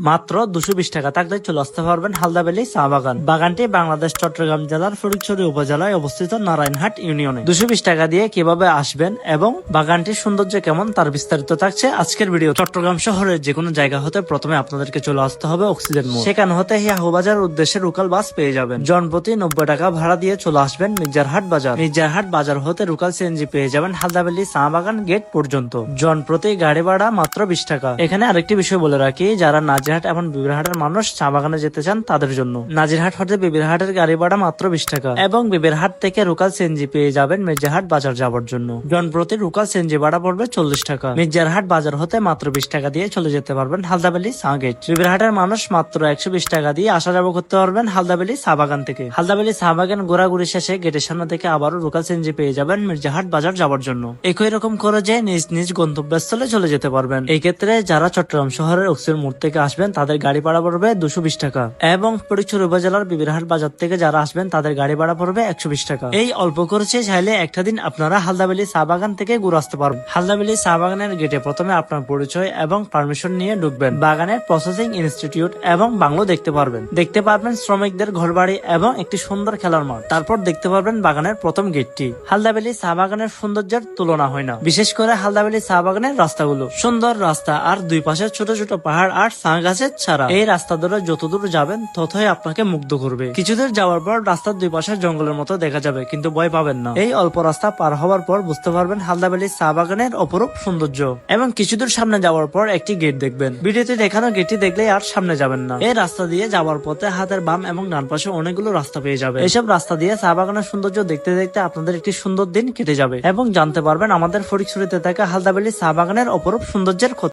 মাত্র 220 টাকা থাকলে চলে আসতে পারবেন হালদাবেলি চা বাগান। বাগানটি বাংলাদেশ চট্টগ্রাম জেলার ফটিকছড়ি উপজেলায় অবস্থিত নারায়ণহাট ইউনিয়নে। 220 টাকা দিয়ে কিভাবে আসবেন এবং বাগানটির সৌন্দর্য কেমন তার বিস্তারিত থাকছে আজকের ভিডিও। চট্টগ্রাম শহরের যে কোনো জায়গা হতে প্রথমে আপনাদেরকে চলে আসতে হবে অক্সিজেন মোড়। সেখান হতে হিয়াহুবাজার উদ্দেশ্যে লোকাল বাস পেয়ে যাবেন। জনপ্রতি 90 টাকা ভাড়া দিয়ে চলে আসবেন মির্জারহাট বাজার। মির্জারহাট বাজার হতে লোকাল সিএনজি পেয়ে যাবেন হালদাবেলি চা বাগান গেট পর্যন্ত। জনপ্রতি গাড়ি ভাড়া মাত্র 20 টাকা। এখানে আরেকটি বিষয় বলে রাখি, যারা নাজিরহাট এবং বিবিরহাটের মানুষ চা বাগানে যেতে চান তাদের জন্য নাজিরহাট হতে বিবিরহাটের গাড়ি ভাড়া মাত্র 20 টাকা এবং বিবিরহাট থেকে লোকাল সিএনজি পেয়ে যাবেন মির্জারহাট বাজার যাওয়ার জন্য। জনপ্রতি লোকাল সিএনজি ভাড়া পড়বে 40 টাকা। মির্জারহাট বাজার হতে মাত্র 20 টাকা দিয়ে চলে যেতে পারবেন হালদাবেলি চা গেট। বিবিরহাটের মানুষ মাত্র 120 টাকা দিয়ে আসা যাওয়া করতে পারবেন হালদাবেলি চা বাগান থেকে। হালদাবেলি চা বাগান ঘোরাঘুরি শেষে গেটের সামনে থেকে আবারও লোকাল সিএনজি পেয়ে যাবেন মির্জারহাট বাজার যাওয়ার জন্য। একই রকম করে যে নিজ নিজ গন্তব্যস্থলে চলে যেতে পারবেন। এই ক্ষেত্রে যারা চট্টগ্রাম শহরের অক্সিজেন মোড় থেকে আসবেন তাদের গাড়ি ভাড়া পড়বে 220 টাকা এবং ফটিকছড়ি উপজেলার বিবিরহাট বাজার থেকে যারা আসবেন তাদের গাড়ি ভাড়া পড়বে 120 টাকা। এই অল্প খরচে চাইলে একটা দিন আপনারা হালদাবেলি চা বাগান থেকে ঘুরে আসতে পারবেন। হালদাবেলি চা বাগানের গেটে প্রথমে আপনার পরিচয় এবং পারমিশন নিয়ে ঢুকবেন। বাগানের প্রসেসিং ইনস্টিটিউট এবং বাংলো দেখতে পারবেন শ্রমিকদের ঘরবাড়ি এবং একটি সুন্দর খেলার মাঠ। তারপর দেখতে পারবেন বাগানের প্রথম গেটটি। হালদাবেলি চা বাগানের সৌন্দর্যের তুলনা হয় না, বিশেষ করে হালদাবেলি চা বাগানের রাস্তাগুলো। সুন্দর রাস্তা আর দুই পাশে ছোট ছোট পাহাড় আর চা গাছের ছাড়া। এই রাস্তা ধরে যতদূর যাবেন ততই আপনাকে মুগ্ধ করবে। কিছুদূর যাওয়ার পর রাস্তার দুই পাশে জঙ্গলের মতো দেখা যাবে, কিন্তু ভয় পাবেন না। এই অল্প রাস্তা পার হওয়ার পর বুঝতে পারবেন হালদাবেলি চা বাগানের অপরূপ সৌন্দর্য। এবং কিছুদূর সামনে যাওয়ার পর একটি গেট দেখবেন। ভিডিওতে দেখানো গেটটি দেখলে আর সামনে যাবেন না। এই রাস্তা দিয়ে যাওয়ার পথে হাতের বাম এবং ডান পাশে অনেকগুলো রাস্তা পেয়ে যাবে। এইসব রাস্তা দিয়ে চা বাগানের সৌন্দর্য দেখতে দেখতে আপনাদের একটি সুন্দর দিন কেটে যাবে এবং জানতে পারবেন আমাদের ফটিকছড়িতে থাকা হালদাবেলি চা বাগানের অপরূপ সৌন্দর্যের কথা।